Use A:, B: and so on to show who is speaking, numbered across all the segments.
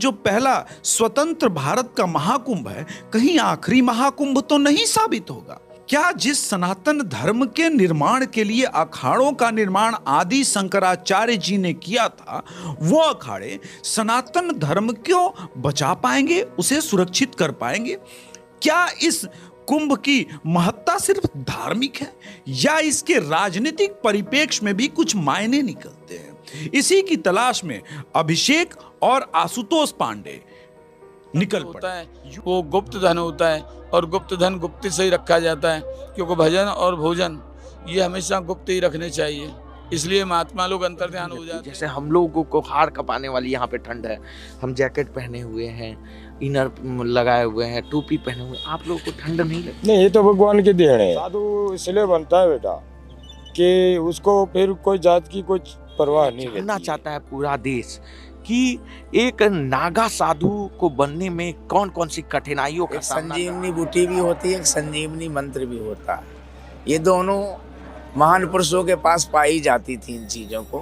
A: जो पहला स्वतंत्र भारत का महाकुंभ है, कहीं आखिरी महाकुंभ तो नहीं साबित होगा? क्या जिस सनातन धर्म के निर्माण के लिए अखाड़ों का निर्माण आदि शंकराचार्य जी ने किया था, वो अखाड़े सनातन धर्म क्यों बचा पाएंगे, उसे सुरक्षित कर पाएंगे? क्या इस कुंभ की महत्ता सिर्फ धार्मिक है या इसके राजनीतिक परिप्रेक्ष्य में भी कुछ मायने निकलते हैं? इसी की तलाश में अभिषेक और आशुतोष पांडे निकल पड़े।
B: वो गुप्त धन होता है और गुप्त धन गुप्त से ही रखा जाता है, क्योंकि भजन और भोजन ये हमेशा गुप्त ही रखने चाहिए, इसलिए महात्मा लोग अंतर्ध्यान हो जाते हैं।
C: जैसे हम लोगों को हाड़ कपाने वाली यहाँ पे ठंड है, हम जैकेट पहने हुए हैं, इनर लगाए हुए हैं, टोपी पहने हुए हैं, आप लोगों को ठंड नहीं लगती?
D: नहीं, ये तो भगवान की देन है। साधु इसलिए बनता है बेटा कि उसको फिर कोई जात की कोई परवाह नहीं रहती।
C: जानना चाहता है पूरा देश कि एक नागा साधु को बनने में कौन कौन सी कठिनाइयों का सामना?
E: संजीवनी बूटी भी होती है, एक संजीवनी मंत्र भी होता है। ये दोनों महान पुरुषों के पास पाई जाती थी इन चीजों को।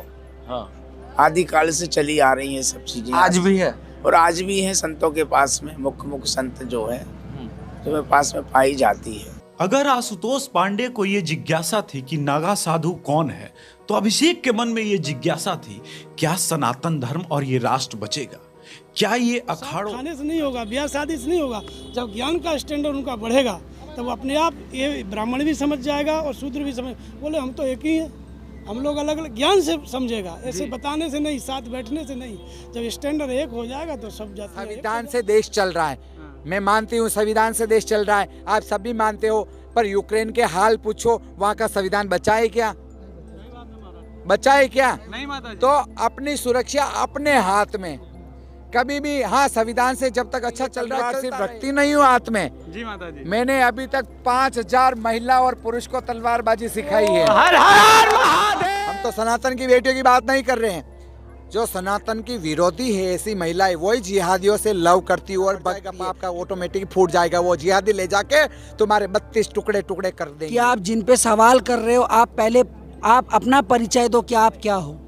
C: हाँ,
E: आदि काल से चली आ रही है सब चीजें,
C: आज भी है
E: और आज भी है संतों के पास में। मुख्य संत जो है जो पास में पाई जाती है।
A: अगर आशुतोष पांडे को यह जिज्ञासा थी कि नागा साधु कौन है, तो अभिषेक के मन में यह जिज्ञासा थी, क्या सनातन धर्म और ये राष्ट्र बचेगा? क्या ये अखाड़ों
F: खाने से नहीं होगा, ब्याह शादी से नहीं होगा। जब ज्ञान का स्टैंडर्ड उनका बढ़ेगा तब अपने आप ये ब्राह्मण भी समझ जाएगा और शूद्र भी समझ, बोले हम तो एक ही हैं, हम लोग अलग अलग, ज्ञान से समझेगा, ऐसे बताने से नहीं, साथ बैठने से नहीं। जब स्टैंडर्ड एक हो जाएगा तो सब जाते हैं।
G: संविधान से देश चल रहा है, मैं मानती हूँ संविधान से देश चल रहा है, आप सब भी मानते हो, पर यूक्रेन के हाल पूछो, वहाँ का संविधान बचा है क्या? बचा है क्या? नहीं माता जी। तो अपनी सुरक्षा अपने हाथ में कभी भी, हाँ संविधान से जब तक अच्छा चल रहा है, सिर्फ रखती नहीं हूँ हाथ में जी माता जी। मैंने अभी तक 5000 महिला और पुरुष को तलवारबाजी सिखाई है। हर हर महादेव। हम तो सनातन की बेटियों की बात नहीं कर रहे हैं, जो सनातन की विरोधी है ऐसी महिलाएं, वही जिहादियों से लव करती है, और आपका ऑटोमेटिक फूट जाएगा, वो जिहादी ले जाके तुम्हारे 32 टुकड़े टुकड़े कर देंगे।
H: कि आप जिन पे सवाल कर रहे हो, आप पहले आप अपना परिचय दो कि आप क्या हो।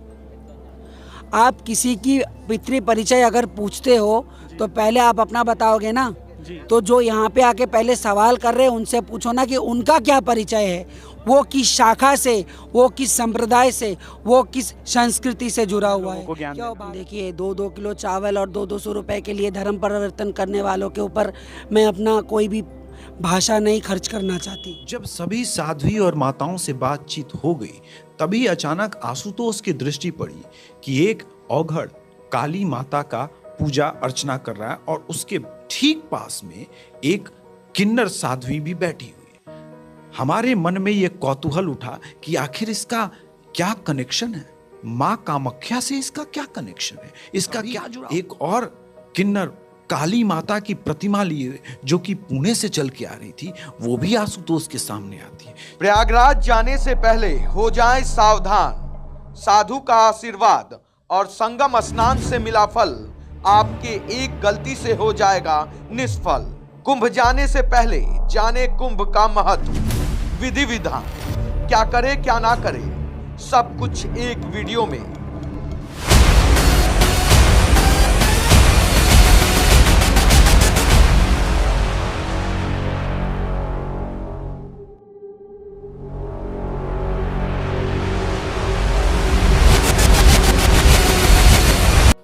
H: आप किसी की पितृ परिचय अगर पूछते हो तो पहले आप अपना बताओगे ना। तो जो यहाँ पे आके पहले सवाल कर रहे हैं उनसे पूछो ना कि उनका क्या परिचय है, वो किस शाखा से, वो किस संप्रदाय से, वो किस संस्कृति से जुड़ा हुआ है। देखिए 2-2 किलो चावल और 200-200 रुपए के लिए धर्म परिवर्तन करने वालों के ऊपर मैं अपना कोई भी भाषा नहीं खर्च करना चाहती।
A: जब सभी साध्वी और माताओं से बातचीत हो गई, तभी अचानक आशुतोष की दृष्टि पड़ी कि एक औघड़ काली माता का पूजा अर्चना कर रहा है और उसके ठीक पास में एक किन्नर साध्वी भी बैठी हुई है। हमारे मन में यह कौतूहल उठा कि आखिर इसका क्या कनेक्शन है, माँ कामाख्या से इसका क्या कनेक्शन है, इसका क्या जुड़ा? एक और किन्नर काली माता की प्रतिमा लिए जो कि पुणे से चल के आ रही थी, वो भी आशुतोष के सामने आती है।
I: प्रयागराज जाने से पहले हो जाएं सावधान, साधु का आशीर्वाद और संगम स्नान से मिला फल आपके एक गलती से हो जाएगा निष्फल। कुंभ जाने से पहले जाने कुंभ का महत्व, विधि विधान, क्या करे क्या ना करे, सब कुछ एक वीडियो में।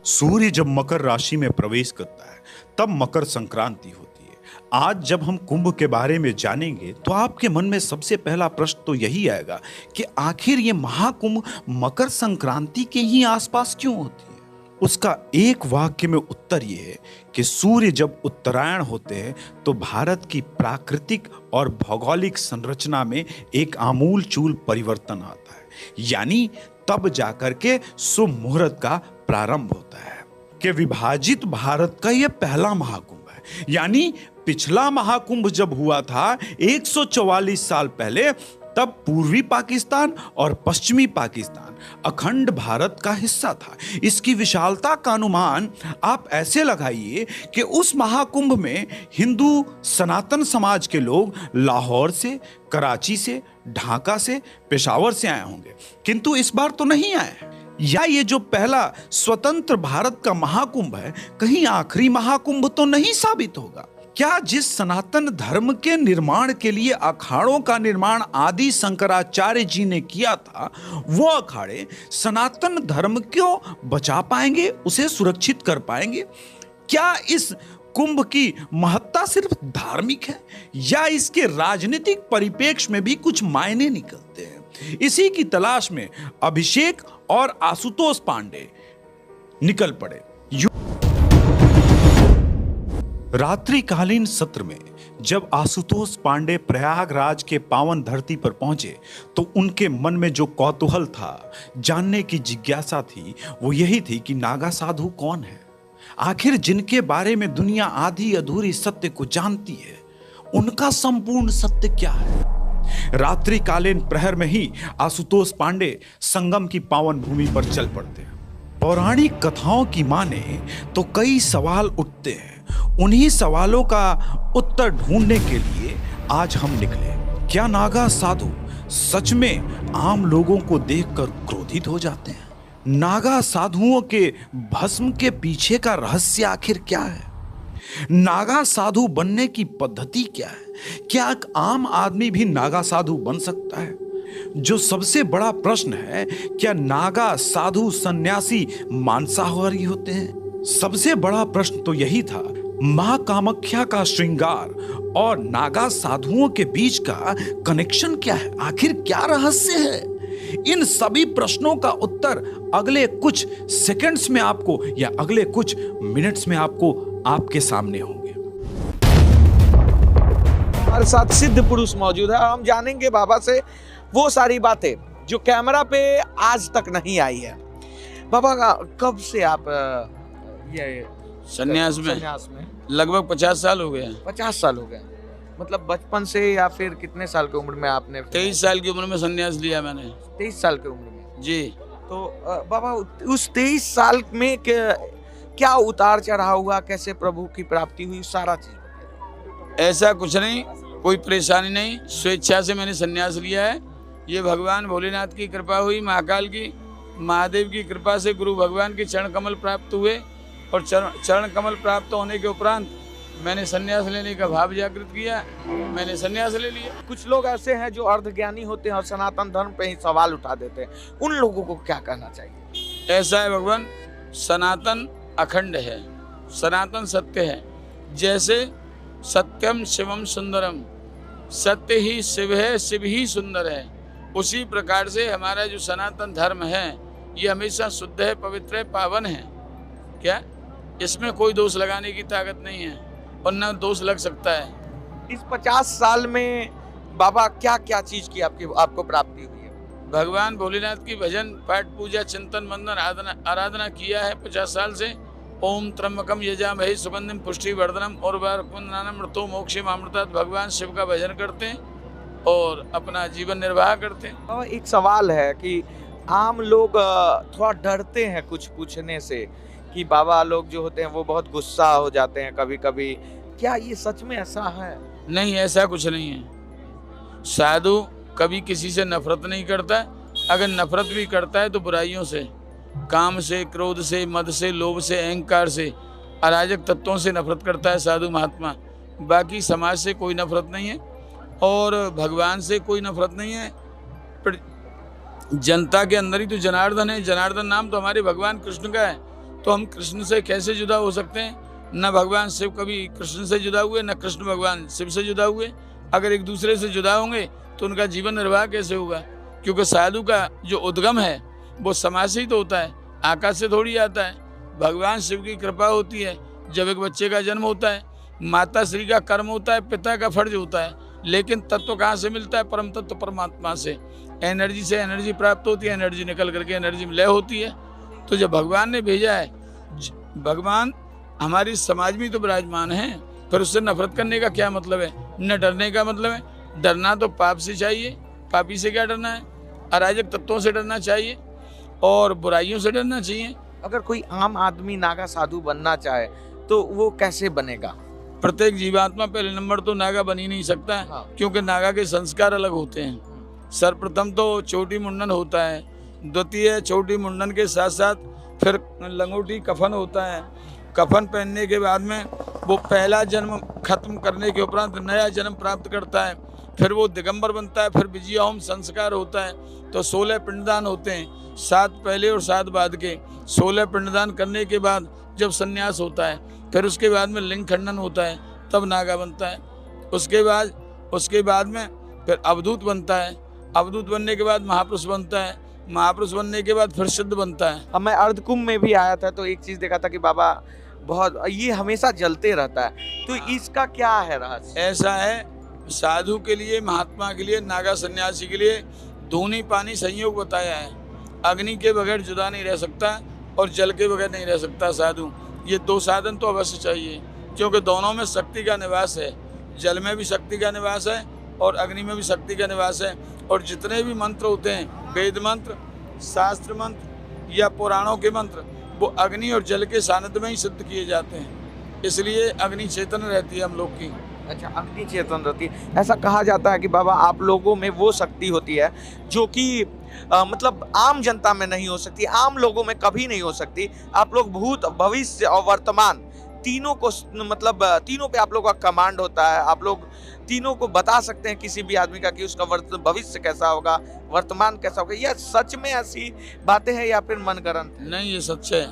A: सूर्य जब मकर राशि में प्रवेश करता है तब मकर संक्रांति होती है। आज जब हम कुंभ के बारे में जानेंगे तो आपके मन में सबसे पहला प्रश्न तो यही आएगा कि आखिर ये महाकुंभ मकर संक्रांति के ही आसपास क्यों होती है। उसका एक वाक्य में उत्तर ये है कि सूर्य जब उत्तरायण होते हैं तो भारत की प्राकृतिक और भौगोलिक संरचना में एक आमूलचूल परिवर्तन आता है, यानी तब जाकर के शुभ मुहूर्त का प्रारंभ होता है कि विभाजित भारत का यह पहला महाकुंभ है। यानी पिछला महाकुंभ जब हुआ था 144 साल पहले, तब पूर्वी पाकिस्तान और पश्चिमी पाकिस्तान अखंड भारत का हिस्सा था। इसकी विशालता का अनुमान आप ऐसे लगाइए कि उस महाकुंभ में हिंदू सनातन समाज के लोग लाहौर से, कराची से, ढाका से, पेशावर से आए होंगे, किंतु इस बार तो नहीं आए। या ये जो पहला स्वतंत्र भारत का महाकुंभ है कहीं आखिरी महाकुंभ तो नहीं साबित होगा? क्या जिस सनातन धर्म के निर्माण के लिए अखाड़ों का निर्माण आदि शंकराचार्य जी ने किया था, वो अखाड़े सनातन धर्म को बचा पाएंगे, उसे सुरक्षित कर पाएंगे? क्या इस कुंभ की महत्ता सिर्फ धार्मिक है या इसके राजनीतिक परिप्रेक्ष्य में भी कुछ मायने निकलते हैं? इसी की तलाश में अभिषेक और आशुतोष पांडे निकल पड़े। रात्रिकालीन सत्र में जब आशुतोष पांडे प्रयागराज के पावन धरती पर पहुंचे तो उनके मन में जो कौतूहल था, जानने की जिज्ञासा थी, वो यही थी कि नागा साधु कौन है? आखिर जिनके बारे में दुनिया आधी अधूरी सत्य को जानती है, उनका संपूर्ण सत्य क्या है? रात्रिकालीन प्रहर में ही आशुतोष पांडे संगम की पावन भूमि पर चल पड़ते हैं। पौराणिक कथाओं की माने तो कई सवाल उठते हैं। उन्हीं सवालों का उत्तर ढूंढने के लिए आज हम निकले। क्या नागा साधु सच में आम लोगों को देखकर क्रोधित हो जाते हैं? नागा साधुओं के भस्म के पीछे का रहस्य आखिर क्या है? नागा साधु बनने की पद्धति क्या है? क्या एक आम आदमी भी नागा साधु बन सकता है? जो सबसे बड़ा प्रश्न है, क्या नागा साधु सन्यासी मांसाहारी होते हैं? सबसे बड़ा प्रश्न तो यही था। मां कामाख्या का श्रृंगार और नागा साधुओं के बीच का कनेक्शन क्या है? आखिर क्या रहस्य है? इन सभी प्रश्नों का उत्तर अगले कुछ सेकंड्स में आपको या अगले कुछ मिनट्स में आपको आपके सामने होंगे।
I: हमारे साथ सिद्ध पुरुष मौजूद है और हम जानेंगे बाबा से वो सारी बातें जो कैमरा पे आज तक नहीं आई है। बाबा कब से आप ये
B: संन्यास में लगभग 50 साल हो गए हैं।
I: 50 साल हो गए, मतलब बचपन से या फिर कितने साल की उम्र में आपने?
B: 23 साल की उम्र में संन्यास लिया मैंने।
I: 23 साल की उम्र में
B: जी।
I: तो बाबा उस 23 साल में क्या उतार चढ़ाव हुआ, कैसे प्रभु की प्राप्ति हुई, सारा चीज?
B: ऐसा कुछ नहीं, कोई परेशानी नहीं, स्वेच्छा से मैंने संन्यास लिया है। ये भगवान भोलेनाथ की कृपा हुई, महाकाल की, महादेव की कृपा से गुरु भगवान के चरण कमल प्राप्त हुए और चरण कमल प्राप्त होने के उपरांत मैंने संन्यास लेने का भाव जागृत किया, मैंने संन्यास ले लिया।
I: कुछ लोग ऐसे हैं जो अर्धज्ञानी होते हैं और सनातन धर्म पे ही सवाल उठा देते हैं, उन लोगों को क्या कहना चाहिए?
B: ऐसा है भगवान, सनातन अखंड है, सनातन सत्य है। जैसे सत्यम शिवम सुंदरम, सत्य ही शिव है, शिव ही सुंदर है, उसी प्रकार से हमारा जो सनातन धर्म है ये हमेशा शुद्ध है, पवित्र है, पावन है। क्या इसमें कोई दोष लगाने की ताकत नहीं है और न दोष लग सकता है।
I: इस 50 साल में बाबा क्या क्या चीज की आपको प्राप्ति हुई है?
B: भगवान भोलेनाथ की भजन पाठ पूजा चिंतन वंदन आराधना किया है 50 साल से। ओम त्र्यंबकम यजामहे सुगंधिम पुष्टिवर्धनम और मृतो मोक्षमामृतात्, भगवान शिव का भजन करते हैं और अपना जीवन निर्वाह करते हैं।
I: और एक सवाल है कि आम लोग थोड़ा डरते हैं कुछ पूछने से कि बाबा लोग जो होते हैं वो बहुत गुस्सा हो जाते हैं कभी कभी, क्या ये सच में ऐसा है?
B: नहीं, ऐसा कुछ नहीं है। साधु कभी किसी से नफरत नहीं करता, अगर नफरत भी करता है तो बुराइयों से, काम से, क्रोध से, मद से, लोभ से, अहंकार से, अराजक तत्वों से नफरत करता है साधु महात्मा। बाकी समाज से कोई नफरत नहीं है और भगवान से कोई नफरत नहीं है। जनता के अंदर ही तो जनार्दन है, जनार्दन नाम तो हमारे भगवान कृष्ण का है, तो हम कृष्ण से कैसे जुदा हो सकते हैं? न भगवान शिव कभी कृष्ण से जुदा हुए, न कृष्ण भगवान शिव से जुदा हुए। अगर एक दूसरे से जुदा होंगे तो उनका जीवन निर्वाह कैसे होगा? क्योंकि साधु का जो उद्गम है वो समाज से ही तो होता है, आकाश से थोड़ी आता है। भगवान शिव की कृपा होती है, जब एक बच्चे का जन्म होता है, माता श्री का कर्म होता है, पिता का फर्ज होता है, लेकिन तत्व कहाँ से मिलता है? परम तत्व परमात्मा से। एनर्जी से एनर्जी प्राप्त होती है, एनर्जी निकल करके एनर्जी में लय होती है। तो जब भगवान ने भेजा है, भगवान हमारी समाज में तो विराजमान है, फिर उससे नफरत करने का क्या मतलब है? न डरने का मतलब है। डरना तो पाप से चाहिए, पापी से क्या डरना है? अराजक तत्वों से डरना चाहिए और बुराइयों से डरना चाहिए।
I: अगर कोई आम आदमी नागा साधु बनना चाहे तो वो कैसे बनेगा?
B: प्रत्येक जीवात्मा पहले नंबर तो नागा बन ही नहीं सकता है, क्योंकि नागा के संस्कार अलग होते हैं। सर्वप्रथम तो चोटी मुंडन होता है, द्वितीय छोटी मुंडन के साथ साथ फिर लंगोटी कफन होता है। कफन पहनने के बाद में वो पहला जन्म खत्म करने के उपरांत नया जन्म प्राप्त करता है। फिर वो दिगंबर बनता है। फिर विजया होम संस्कार होता है। तो 16 पिंडदान होते हैं, 7 पहले और 7 बाद के। 16 पिंडदान करने के बाद जब संन्यास होता है, फिर उसके बाद में लिंग खंडन होता है, तब नागा बनता है। उसके बाद में फिर अवधूत बनता है। अवधूत बनने के बाद महापुरुष बनता है। महापुरुष बनने के बाद फिर सिद्ध बनता है।
C: अब मैं अर्धकुंभ में भी आया था तो एक चीज देखा था कि बाबा बहुत ये हमेशा जलते रहता है, तो इसका क्या है रहस्य?
B: ऐसा है, साधु के लिए, महात्मा के लिए, नागा सन्यासी के लिए धूनी पानी संयोग बताया है। अग्नि के बगैर जुदा नहीं रह सकता और जल के बगैर नहीं रह सकता साधु। ये 2 साधन तो अवश्य चाहिए, क्योंकि दोनों में शक्ति का निवास है। जल में भी शक्ति का निवास है और अग्नि में भी शक्ति का निवास है। और जितने भी मंत्र होते हैं, वेद मंत्र, शास्त्र मंत्र या पुराणों के मंत्र, वो अग्नि और जल के सानिध्य में ही सिद्ध किए जाते हैं। इसलिए अग्नि चेतन रहती है हम लोग की।
C: अच्छा, अग्नि चेतन रहती है। ऐसा कहा जाता है कि बाबा आप लोगों में वो शक्ति होती है जो कि मतलब आम जनता में नहीं हो सकती, आम लोगों में कभी नहीं हो सकती। आप लोग भूत, भविष्य और वर्तमान तीनों को, मतलब तीनों पे आप लोगों का कमांड होता है। आप लोग तीनों को बता सकते हैं किसी भी आदमी का कि उसका भविष्य कैसा होगा, वर्तमान कैसा होगा। यह सच में ऐसी बातें हैं या फिर मनगढ़ंत?
B: नहीं, ये सच है,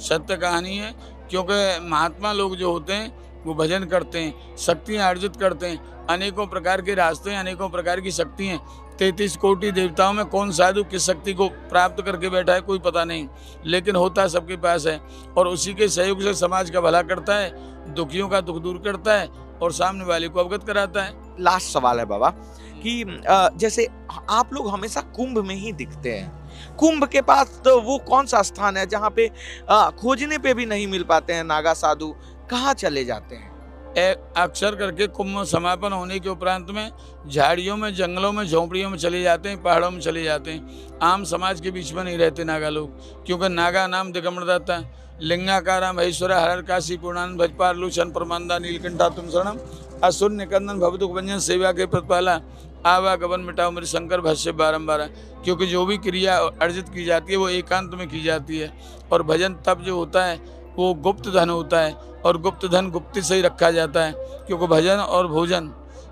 B: सत्य कहानी है। क्योंकि महात्मा लोग जो होते हैं वो भजन करते हैं, शक्तियाँ अर्जित करते हैं, अनेकों प्रकार के रास्ते हैं, अनेकों प्रकार की शक्ति हैं। 33 कोटि देवताओं में कौन साधु किस शक्ति को प्राप्त करके बैठा है कोई पता नहीं, लेकिन होता सबके पास है। और उसी के सहयोग से समाज का भला करता है, दुखियों का दुख दूर करता है और सामने वाले को अवगत कराता है।
C: लास्ट सवाल है बाबा कि जैसे आप लोग हमेशा कुंभ में ही दिखते हैं, कुंभ के पास तो वो कौन सा स्थान है जहाँ पे खोजने पे भी नहीं मिल पाते हैं नागा साधु? कहाँ चले जाते हैं?
B: अक्सर करके कुंभ समापन होने के उपरांत में झाड़ियों में, जंगलों में, झोंपड़ियों में चले जाते हैं, पहाड़ों में चले जाते हैं। आम समाज के बीच में नहीं रहते नागा लोग, क्योंकि नागा नाम दिगंबर दाता है। लिंगाकारा महेश्वरा हर काशी पूर्णानंद भजपार लूचन परमानंदा नीलकंठा तुम शरणम असुर निकंदन भवदुख भंजन सेवा के प्रतिपाला आवागमन मिटाओ मेरे शंकर भाष्य बारंबार। क्योंकि जो भी क्रिया अर्जित की जाती है वो एकांत में की जाती है। और भजन तब जो होता है वो गुप्त धन होता है, और गुप्त धन गुप्त से ही रखा जाता है। क्योंकि भजन और भोजन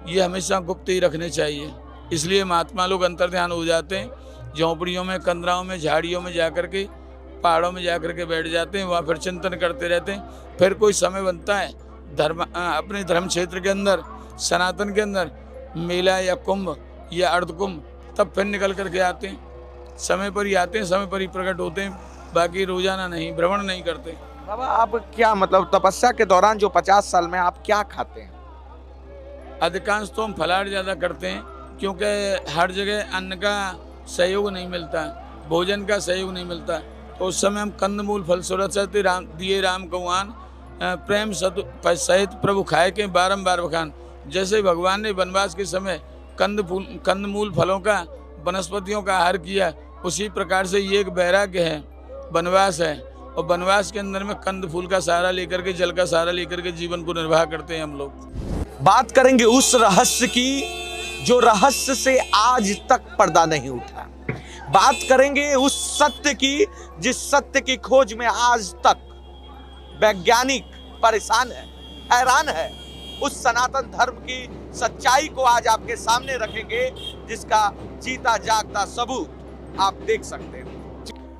B: ये हमेशा गुप्त ही रखने चाहिए। इसलिए महात्मा लोग अंतर्ध्यान हो जाते हैं, झोंपड़ियों में, कंदराओं में, झाड़ियों में जाकर के, पहाड़ों में जाकर के बैठ जाते हैं, वहाँ फिर चिंतन करते रहते हैं। फिर कोई समय बनता है अपने धर्म क्षेत्र के अंदर, सनातन के अंदर मेला या कुंभ या अर्धकुंभ, तब फिर निकल करके आते हैं। समय पर ही आते हैं, समय पर ही प्रकट होते हैं, बाकी रोजाना नहीं, भ्रमण नहीं करते।
C: बाबा आप क्या मतलब तपस्या के दौरान जो 50 साल में आप क्या खाते हैं?
B: अधिकांश तो हम फलाहार ज़्यादा करते हैं, क्योंकि हर जगह अन्न का सहयोग नहीं मिलता, भोजन का सहयोग नहीं मिलता। तो उस समय हम कंदमूल फल सुरत दिए राम कौआन प्रेम सहित प्रभु खाए के बारंबार बखान। जैसे भगवान ने वनवास के समय कंदमूल फलों का, वनस्पतियों का आहार किया, उसी प्रकार से ये एक वैराग्य है, वनवास है। और वनवास के अंदर में कंद फूल का सहारा लेकर के, जल का सहारा लेकर के जीवन को निर्वाह करते हैं हम लोग।
C: बात करेंगे उस रहस्य की जो रहस्य से आज तक पर्दा नहीं उठा। बात करेंगे उस सत्य की जिस सत्य की खोज में आज तक वैज्ञानिक परेशान है, हैरान है। उस सनातन धर्म की सच्चाई को आज आपके सामने रखेंगे, जिसका जीता जागता सबूत आप देख सकते हैं।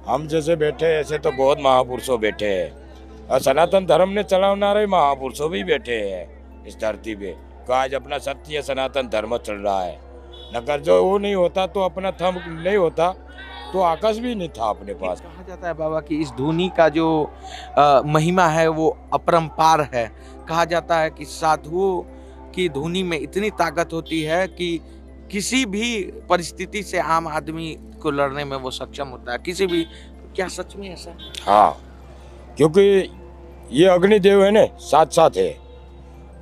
D: हम जैसे बैठे ऐसे तो बहुत महापुरुषों बैठे हैं, और सनातन धर्म ने चलाने महापुरुषों भी बैठे हैं इस धरती पे। आज अपना सत्य सनातन धर्म चल रहा है, नगर जो वो नहीं होता तो अपना थंब नहीं होता तो आकाश भी नहीं था अपने पास।
C: कहा जाता है बाबा कि इस धुनी का जो महिमा है वो अपरंपार है। कहा जाता है कि साधुओं की धुनी में इतनी ताकत होती है कि किसी भी परिस्थिति से आम आदमी को लड़ने में वो सक्षम होता है, किसी भी। क्या सच में ऐसा?
D: हाँ, क्योंकि ये अग्निदेव है ना, साथ साथ है।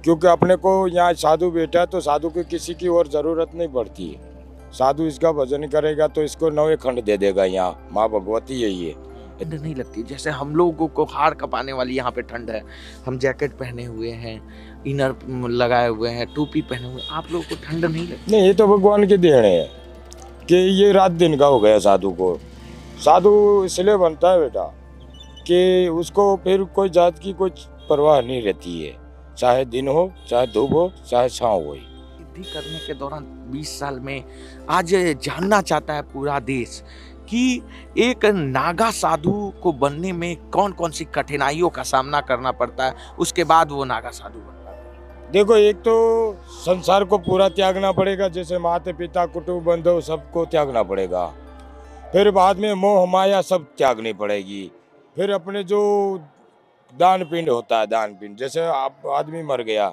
D: क्योंकि अपने को यहाँ साधु बैठा है तो साधु की किसी की और जरूरत नहीं पड़ती है। साधु इसका भजन करेगा तो इसको 9 खंड दे देगा। यहाँ माँ भगवती यही है।
C: ठंड नहीं लगती? जैसे हम लोगों को हाड़ कपाने वाली यहाँ पे ठंड है, हम जैकेट पहने हुए हैं, इनर लगाए हुए हैं, टोपी पहने हुए, आप लोगों को ठंड नहीं लगती?
D: नहीं, ये तो भगवान की देन है। कि ये रात दिन का हो गया साधु को। साधु इसलिए बनता है बेटा कि उसको फिर कोई जात की कोई परवाह नहीं रहती है, चाहे दिन हो, चाहे धूप हो, चाहे छाँव हो।
C: सिद्धि करने के दौरान 20 साल में आज जानना चाहता है पूरा देश कि एक नागा साधु को बनने में कौन कौन सी कठिनाइयों का सामना करना पड़ता है, उसके बाद वो नागा साधु बनता है।
D: देखो, एक तो संसार को पूरा त्यागना पड़ेगा, जैसे माता पिता कुटुंब बंधु सबको त्यागना पड़ेगा। फिर बाद में मोह माया सब त्यागनी पड़ेगी। फिर अपने जो दान पिंड होता है, दान पिंड, जैसे आप आदमी मर गया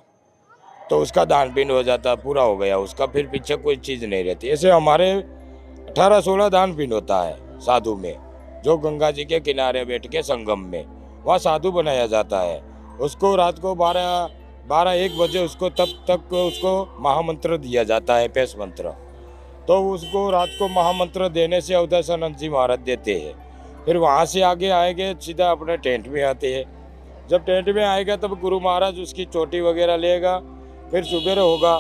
D: तो उसका दान पिंड हो जाता है, पूरा हो गया उसका, फिर पीछे कोई चीज़ नहीं रहती। ऐसे हमारे 18-16 दान पिंड होता है साधु में, जो गंगा जी के किनारे बैठ के संगम में वहाँ साधु बनाया जाता है। उसको रात को 12-1 बजे उसको तब तक उसको महामंत्र दिया जाता है, पेश मंत्र। तो उसको रात को महामंत्र देने से अवधेशानंद जी महाराज देते हैं। फिर वहाँ से आगे आएंगे सीधा अपने टेंट में आते हैं। जब टेंट में आएगा तब गुरु महाराज उसकी चोटी वगैरह लेगा, फिर सुबह होगा,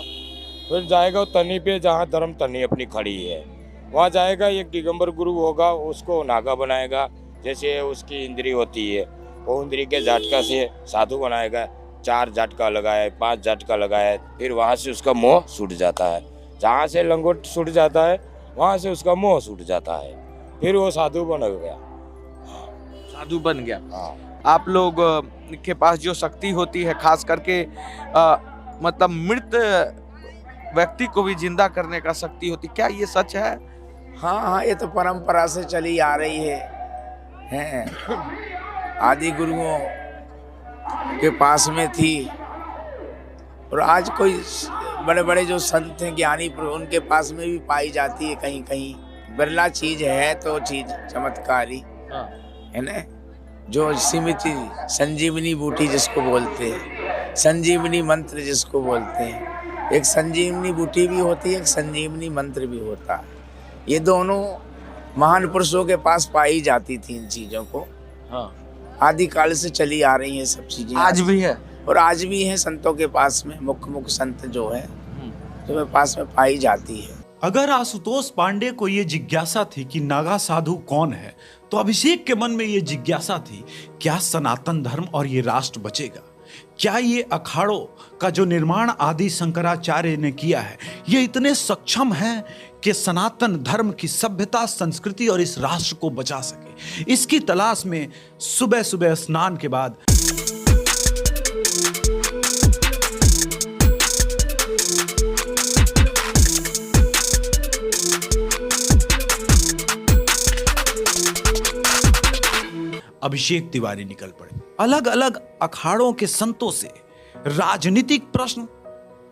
D: फिर जाएगा तनी पे, जहाँ धर्म तनी अपनी खड़ी है वहाँ जाएगा। एक दिगंबर गुरु होगा, उसको नागा बनाएगा, जैसे उसकी इंद्री होती है वो इंद्री के झटका से साधु बनाएगा। 4 झटका लगाए, 5 झटका लगाए, फिर वहाँ से उसका मोह छूट जाता है। जहाँ से लंगोट छूट जाता है वहाँ से उसका मोह छूट जाता है, फिर वो साधु बन गया,
C: साधु बन गया।
D: हाँ।
C: आप लोग के पास जो शक्ति होती है, खास करके मतलब मृत व्यक्ति को भी जिंदा करने का शक्ति होती, क्या ये सच है?
E: हाँ हाँ, ये तो परंपरा से चली आ रही है आदि गुरुओं के पास में थी। और आज कोई बड़े बड़े जो संत हैं, ज्ञानी, उनके पास में भी पाई जाती है कहीं कहीं। बिरला चीज है तो चीज चमत्कारी है ना, जो सीमित संजीवनी बूटी जिसको बोलते हैं, संजीवनी मंत्र जिसको बोलते हैं। एक संजीवनी बूटी भी होती है, एक संजीवनी मंत्र भी होता है। ये दोनों महान पुरुषों के पास पाई जाती थी इन चीजों को। आदि काल से चली आ रही हैं सब चीजें,
C: आज भी है
E: और आज भी हैं संतों के पास में। मुख्य संत जो है जो पास में पाई जाती है।
A: अगर आशुतोष पांडे को ये जिज्ञासा थी कि नागा साधु कौन है, तो अभिषेक के मन में ये जिज्ञासा थी, क्या सनातन धर्म और ये राष्ट्र बचेगा? क्या ये अखाड़ों का जो निर्माण आदि शंकराचार्य ने किया है, ये इतने सक्षम हैं कि सनातन धर्म की सभ्यता, संस्कृति और इस राष्ट्र को बचा सके? इसकी तलाश में सुबह सुबह स्नान के बाद अभिषेक तिवारी निकल पड़े। अलग अलग अखाड़ों के संतों से राजनीतिक प्रश्न,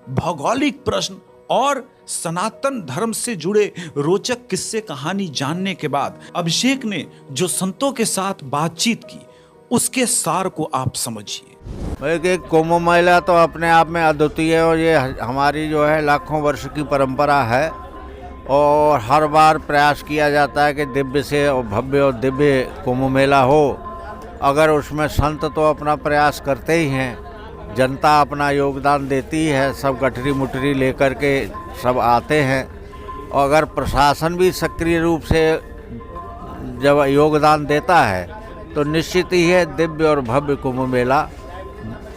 A: भौगोलिक प्रश्न और सनातन धर्म से जुड़े रोचक किस्से कहानी जानने के बाद अभिषेक ने जो संतों के साथ बातचीत की, उसके सार को आप समझिए।
J: एक कुंभ मेला तो अपने आप में अद्वितीय है और ये हमारी जो है लाखों वर्ष की परंपरा है। और हर बार प्रयास किया जाता है कि दिव्य से और भव्य और दिव्य कुंभ मेला हो। अगर उसमें संत तो अपना प्रयास करते ही हैं, जनता अपना योगदान देती है, सब गठरी मुठरी लेकर के सब आते हैं। और अगर प्रशासन भी सक्रिय रूप से जब योगदान देता है तो निश्चित ही है दिव्य और भव्य कुंभ मेला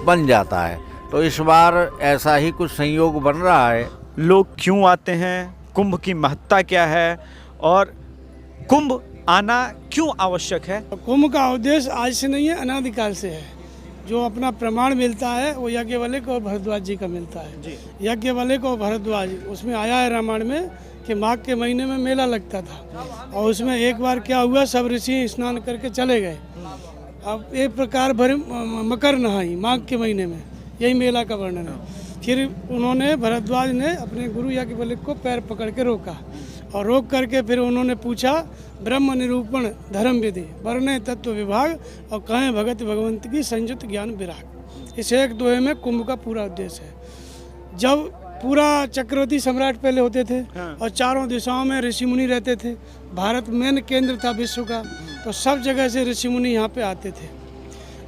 J: बन जाता है। तो इस बार ऐसा ही कुछ संयोग बन रहा है।
A: लोग क्यों आते हैं, कुंभ की महत्ता क्या है और कुंभ आना क्यों आवश्यक है?
F: कुंभ का उद्देश्य आज से नहीं है, अनादिकाल से है। जो अपना प्रमाण मिलता है वो याज्ञवल्क्य और भरद्वाज जी का मिलता है। याज्ञवल्क्य और भरद्वाज, उसमें आया है रामायण में कि माघ के महीने में मेला लगता था और उसमें एक बार क्या हुआ, सब ऋषि स्नान करके चले गए। अब एक प्रकार भर मकर नहाई माघ के महीने में, यही मेला का वर्णन है। फिर उन्होंने, भरद्वाज ने अपने गुरु याज्ञवल्क्य को पैर पकड़ के रोका और रोक करके फिर उन्होंने पूछा, ब्रह्म निरूपण धर्म विधि वर्णे तत्व विभाग और कहें भगत भगवंत की संयुक्त ज्ञान विराग। इस एक दोहे में कुंभ का पूरा उद्देश्य है। जब पूरा चक्रवर्ती सम्राट पहले होते थे और चारों दिशाओं में ऋषि मुनि रहते थे, भारत मेन केंद्र था विश्व का, तो सब जगह से ऋषि मुनि यहाँ पे आते थे।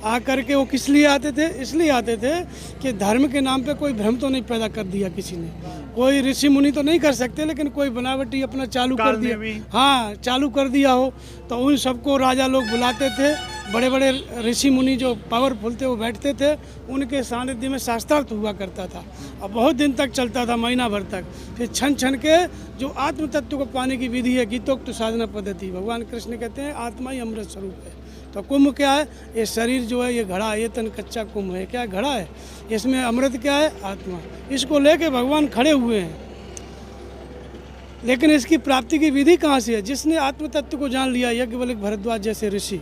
F: आकर के वो किस लिए आते थे? इसलिए आते थे कि धर्म के नाम पे कोई भ्रम तो नहीं पैदा कर दिया किसी ने। कोई ऋषि मुनि तो नहीं कर सकते, लेकिन कोई बनावटी अपना चालू कर दिया, हाँ चालू कर दिया हो, तो उन सबको राजा लोग बुलाते थे। बड़े बड़े ऋषि मुनि जो पावरफुल थे वो बैठते थे, उनके सानिध्य में शास्त्रार्थ हुआ करता था और बहुत दिन तक चलता था, महीना भर तक। फिर छन छन के जो आत्म तत्व को पाने की विधि है, गीतोक्त साधना पद्धति, भगवान कृष्ण कहते हैं आत्मा ही अमृत स्वरूप है। तो कुंभ क्या है? ये शरीर जो है ये घड़ा है, ये तन कच्चा कुंभ है। क्या घड़ा है? इसमें अमृत क्या है? आत्मा। इसको लेके भगवान खड़े हुए हैं, लेकिन इसकी प्राप्ति की विधि कहाँ से है? जिसने आत्म तत्व को जान लिया, यज्ञवल्क्य भरद्वाज जैसे ऋषि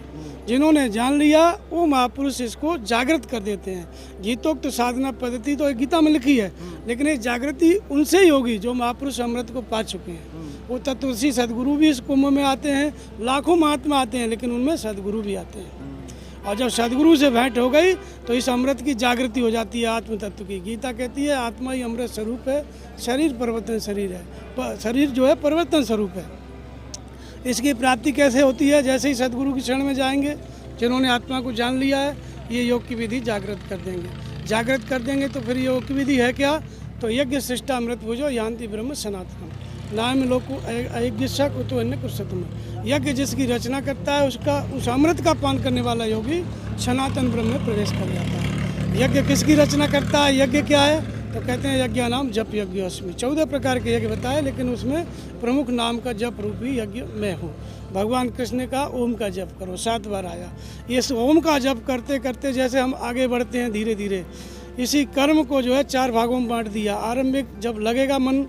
F: जिन्होंने जान लिया, वो महापुरुष इसको जागृत कर देते हैं। गीतोक्त साधना पद्धति तो गीता में लिखी है, लेकिन ये जागृति उनसे ही होगी जो महापुरुष अमृत को पा चुके हैं। वो तत्वदर्शी सदगुरु भी इस कुंभ में आते हैं, लाखों महात्मा आते हैं, लेकिन उनमें सदगुरु भी आते हैं। और जब सदगुरु से भेंट हो गई तो इस अमृत की जागृति हो जाती है आत्म तत्व की। गीता कहती है आत्मा ही अमृत स्वरूप है, शरीर परिवर्तन शरीर है, शरीर जो है परिवर्तन स्वरूप है। इसकी प्राप्ति कैसे होती है? जैसे ही सदगुरु की शरण में जाएंगे, जिन्होंने आत्मा को जान लिया है, ये योग की विधि जागृत कर देंगे। जागृत कर देंगे तो फिर योग की विधि है क्या? तो यज्ञ शिष्टा अमृत भुजो यान्ति ब्रह्म सनातनम नाम लोक यज्ञ कुतो अन्य कुरुषोत्तम। यज्ञ जिसकी रचना करता है, उसका उस अमृत का पान करने वाला योगी सनातन ब्रह्म में प्रवेश कर जाता है। यज्ञ किसकी रचना करता है? यज्ञ क्या है? तो कहते हैं यज्ञ नाम जप यज्ञ अस्मि। 14 प्रकार के यज्ञ बताए, लेकिन उसमें प्रमुख नाम का जप रूपी यज्ञ मैं हूँ। भगवान कृष्ण का ओम का जप करो, 7 बार आया। इस ओम का जप करते करते जैसे हम आगे बढ़ते हैं धीरे धीरे, इसी कर्म को जो है 4 भागों में बांट दिया। आरंभिक जब लगेगा मन,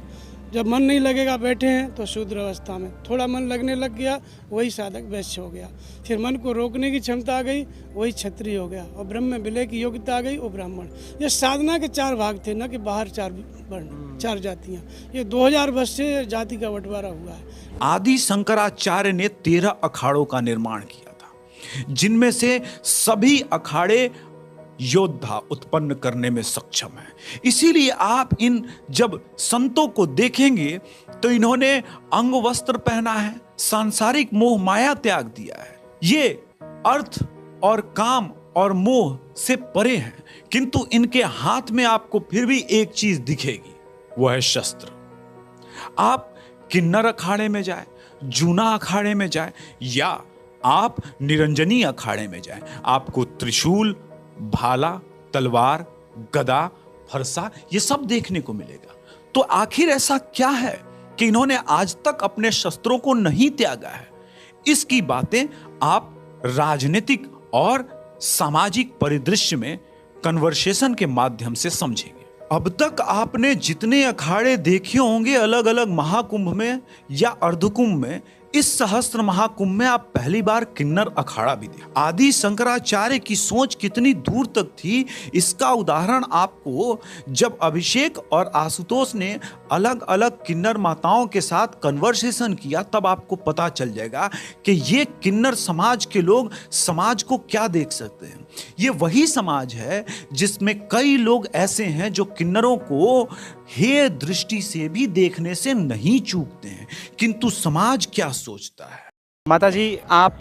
F: जब मन नहीं लगेगा बैठे हैं तो शूद्र अवस्था में, थोड़ा मन लगने लग गया वही साधक वैश्य हो गया। फिर मन को रोकने की क्षमता आ गई वही क्षत्रिय हो गया, और ब्रह्म में विलय की योग्यता आ गई वो ब्राह्मण। ये साधना के 4 भाग थे, न कि बाहर 4 वर्ण 4 जातियाँ। ये 2000 वर्ष से जाति का बंटवारा हुआ है।
A: आदि शंकराचार्य ने 13 अखाड़ों का निर्माण किया था, जिनमें से सभी अखाड़े योद्धा उत्पन्न करने में सक्षम है। इसीलिए आप इन जब संतों को देखेंगे तो इन्होंने अंग वस्त्र पहना है, सांसारिक मोह माया त्याग दिया है। ये अर्थ और काम और मोह से परे हैं, किंतु इनके हाथ में आपको फिर भी एक चीज दिखेगी, वह है शस्त्र। आप किन्नर अखाड़े में जाए, जूना अखाड़े में जाए, या आप निरंजनी अखाड़े में जाए, आपको त्रिशूल, भाला, तलवार, गदा, फरसा ये सब देखने को मिलेगा। तो आखिर ऐसा क्या है कि इन्होंने आज तक अपने शस्त्रों को नहीं त्यागा है? इसकी बातें आप राजनीतिक और सामाजिक परिदृश्य में कन्वर्सेशन के माध्यम से समझेंगे। अब तक आपने जितने अखाड़े देखे होंगे अलग अलग महाकुंभ में या अर्धकुंभ में, इस सहस्त्र महाकुंभ में आप पहली बार किन्नर अखाड़ा भी देखें। आदि शंकराचार्य की सोच कितनी दूर तक थी, इसका उदाहरण आपको जब अभिषेक और आशुतोष ने अलग अलग किन्नर माताओं के साथ कन्वर्सेशन किया, तब आपको पता चल जाएगा कि ये किन्नर समाज के लोग समाज को क्या देख सकते हैं। ये वही समाज है जिसमें कई लोग ऐसे हैं जो किन्नरों को हेय दृष्टि से भी देखने से नहीं चूकते हैं, किंतु समाज क्या सोचता है।
K: माता जी, आप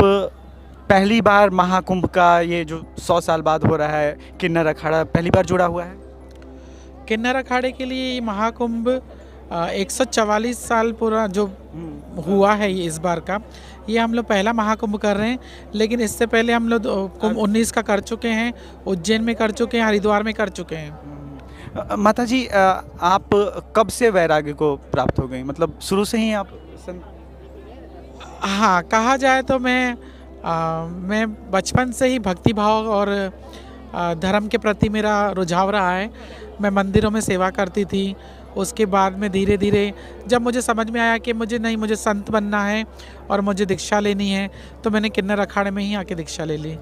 K: पहली बार महाकुंभ का ये जो 100 साल बाद हो रहा है किन्नर अखाड़ा पहली बार जुड़ा हुआ है?
L: किन्नर अखाड़े के लिए ये महाकुंभ 144 साल पूरा जो हुआ है ये इस बार का, ये हम लोग पहला महाकुंभ कर रहे हैं। लेकिन इससे पहले हम लोग कुंभ 19 का कर चुके हैं, उज्जैन में कर चुके हैं, हरिद्वार में कर चुके हैं।
K: माता जी, आप कब से वैराग्य को प्राप्त हो गई? मतलब शुरू से ही आप
L: हाँ, कहा जाए तो मैं बचपन से ही भक्ति भाव और धर्म के प्रति मेरा रुझाव रहा है। मैं मंदिरों में सेवा करती थी। उसके बाद में धीरे धीरे जब मुझे समझ में आया कि मुझे संत बनना है और मुझे दीक्षा लेनी है, तो मैंने किन्नर अखाड़े में ही आके दीक्षा ले ली।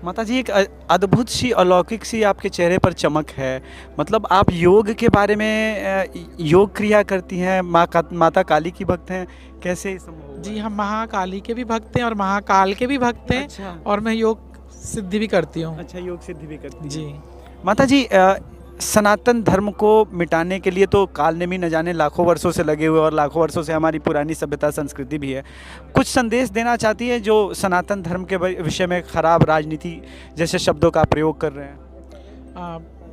K: माता जी, एक अद्भुत सी अलौकिक सी आपके चेहरे पर चमक है। मतलब आप योग के बारे में योग क्रिया करती हैं, माता काली की भक्त हैं, कैसे संभव?
L: जी, हम महाकाली के भी भक्त हैं और महाकाल के भी भक्त हैं।
K: अच्छा।
L: और मैं योग सिद्धि भी करती हूँ।
K: अच्छा, योग सिद्धि भी करती हैं।
L: जी
K: माता जी, सनातन धर्म को मिटाने के लिए तो काल ने भी न जाने लाखों वर्षों से लगे हुए, और लाखों वर्षों से हमारी पुरानी सभ्यता संस्कृति भी है। कुछ संदेश देना चाहती है जो सनातन धर्म के विषय में खराब राजनीति जैसे शब्दों का प्रयोग कर रहे हैं?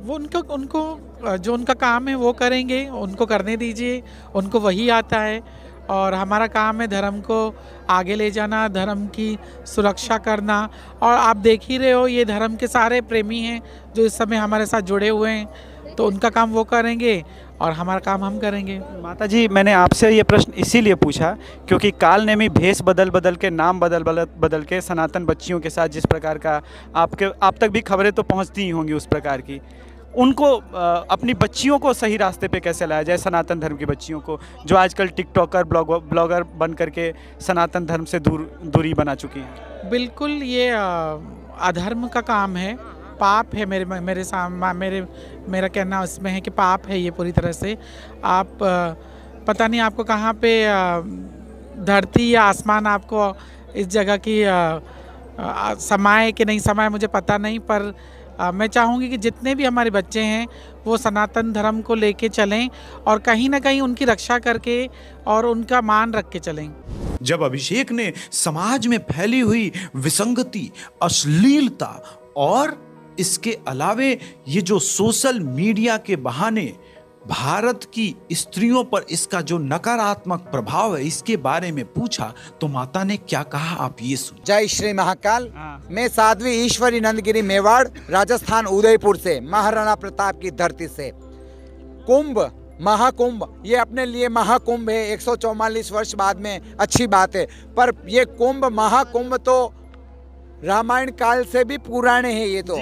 L: वो उनको जो उनका काम है वो करेंगे, उनको करने दीजिए, उनको वही आता है। और हमारा काम है धर्म को आगे ले जाना, धर्म की सुरक्षा करना। और आप देख ही रहे हो ये धर्म के सारे प्रेमी हैं जो इस समय हमारे साथ जुड़े हुए हैं, तो उनका काम वो करेंगे और हमारा काम हम करेंगे।
K: माता जी, मैंने आपसे ये प्रश्न इसीलिए पूछा क्योंकि काल नेमी भेष बदल बदल के, नाम बदल के सनातन बच्चियों के साथ जिस प्रकार का आप तक भी खबरें तो पहुंचती ही होंगी उस प्रकार की, उनको अपनी बच्चियों को सही रास्ते पे कैसे लाया जाए, सनातन धर्म की बच्चियों को जो आजकल टिकटॉकर ब्लॉगर बन करके सनातन धर्म से दूरी बना चुकी हैं।
L: बिल्कुल, ये अधर्म का काम है, पाप है। मेरा कहना उसमें है कि पाप है ये पूरी तरह से। आप पता नहीं आपको कहाँ पे धरती या आसमान आपको इस जगह की समाये कि नहीं समाये मुझे पता नहीं, पर मैं चाहूँगी कि जितने भी हमारे बच्चे हैं वो सनातन धर्म को लेके चलें और कहीं ना कहीं उनकी रक्षा करके और उनका मान रख के चलें।
A: जब अभिषेक ने समाज में फैली हुई विसंगति, अश्लीलता और इसके अलावे ये जो सोशल मीडिया के बहाने भारत की स्त्रियों पर इसका जो नकारात्मक प्रभाव है इसके बारे में पूछा तो माता ने क्या कहा, आप ये सुनिए।
G: जय श्री महाकाल। मैं साध्वी ईश्वरी नंदगिरी मेवाड़, राजस्थान उदयपुर से, महाराणा प्रताप की धरती से। कुंभ, महाकुंभ, ये अपने लिए महाकुंभ है, 144 वर्ष बाद में अच्छी बात है, पर ये कुंभ महाकुंभ तो रामायण काल से भी पुराने हैं ये तो,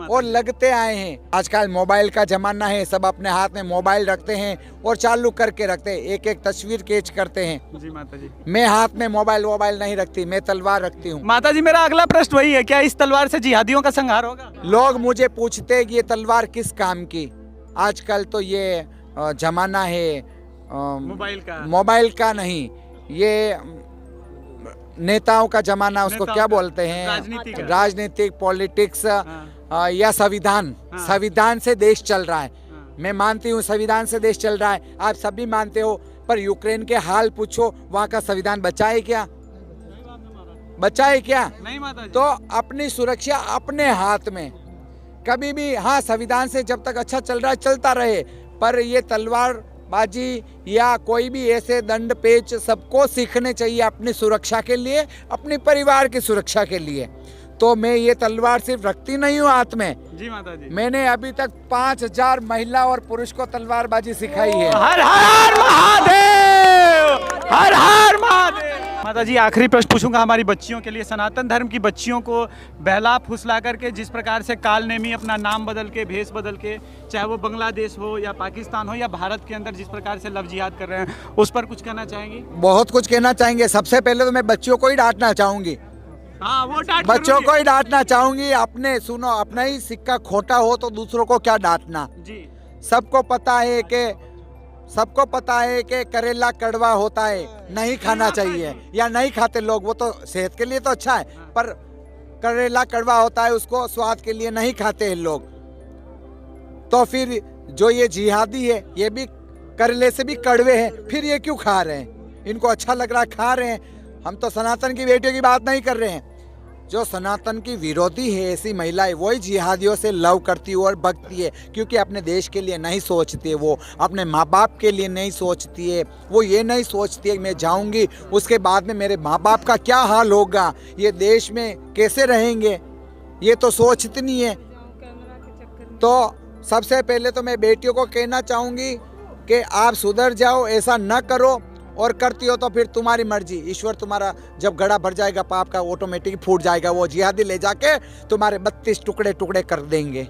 G: और लगते आए हैं। आजकल मोबाइल का जमाना है, सब अपने हाथ में मोबाइल रखते हैं और चालू करके रखते हैं, एक एक तस्वीर कैच करते हैं।
K: जी माता जी,
G: मैं हाथ में मोबाइल नहीं रखती, मैं तलवार रखती हूँ।
K: माता जी, मेरा अगला प्रश्न वही है, क्या इस तलवार से जिहादियों का संहार होगा?
G: लोग मुझे पूछते हैं कि ये तलवार किस काम की। आजकल तो ये जमाना है मोबाइल का नहीं, ये नेताओं का जमाना, उसको क्या बोलते हैं, राजनीतिक पॉलिटिक्स या संविधान से देश चल रहा है। मैं मानती हूँ संविधान से देश चल रहा है, आप सभी मानते हो, पर यूक्रेन के हाल पूछो, वहाँ का संविधान बचा है क्या? नहीं माता जी। तो अपनी सुरक्षा अपने हाथ में, कभी भी, हाँ संविधान से जब तक अच्छा चल रहा है चलता रहे, पर ये तलवार बाजी या कोई भी ऐसे दंड पेच सबको सीखने चाहिए अपनी सुरक्षा के लिए, अपने परिवार की सुरक्षा के लिए। तो मैं ये तलवार सिर्फ रखती नहीं हूँ हाथ में।
K: जी माता जी,
G: मैंने अभी तक 5000 महिला और पुरुष को तलवारबाजी सिखाई है।
K: हर हर महादेव, हर हर महादेव। माता जी, आखिरी प्रश्न पूछूंगा हमारी बच्चियों के लिए। सनातन धर्म की बच्चियों को बहला फुसला करके जिस प्रकार से काल नेमी अपना नाम बदल के, भेष बदल के, चाहे वो बांग्लादेश हो या पाकिस्तान हो या भारत के अंदर जिस प्रकार से लव जिहाद कर रहे हैं, उस पर कुछ कहना चाहेंगी?
G: बहुत कुछ कहना चाहेंगे। सबसे पहले तो मैं बच्चियों को ही डांटना चाहूंगी, बच्चों को ही डांटना चाहूंगी। अपने सुनो, अपना ही सिक्का खोटा हो तो दूसरों को क्या डांटना।
K: जी,
G: सबको पता है कि करेला कड़वा होता है, नहीं खाना चाहिए या नहीं खाते लोग, वो तो सेहत के लिए तो अच्छा है, पर करेला कड़वा होता है, उसको स्वाद के लिए नहीं खाते हैं लोग। तो फिर जो ये जिहादी है ये भी करेले से भी कड़वे हैं, फिर ये क्यों खा रहे हैं? इनको अच्छा लग रहा है, खा रहे हैं। हम तो सनातन की बेटियों की बात नहीं कर रहे हैं। जो सनातन की विरोधी है ऐसी महिलाएं, वही जिहादियों से लव करती है और भगती है, क्योंकि अपने देश के लिए नहीं सोचती है, वो अपने माँ बाप के लिए नहीं सोचती है। वो ये नहीं सोचती है मैं जाऊंगी उसके बाद में मेरे माँ बाप का क्या हाल होगा, ये देश में कैसे रहेंगे, ये तो सोचती नहीं है। तो सबसे पहले तो मैं बेटियों को कहना चाहूँगी कि आप सुधर जाओ, ऐसा न करो, और करती हो तो फिर तुम्हारी मर्जी। ईश्वर तुम्हारा जब घड़ा भर जाएगा पाप का, ऑटोमेटिक फूट जाएगा, वो जिहादी ले जाके तुम्हारे 32 टुकड़े कर देंगे।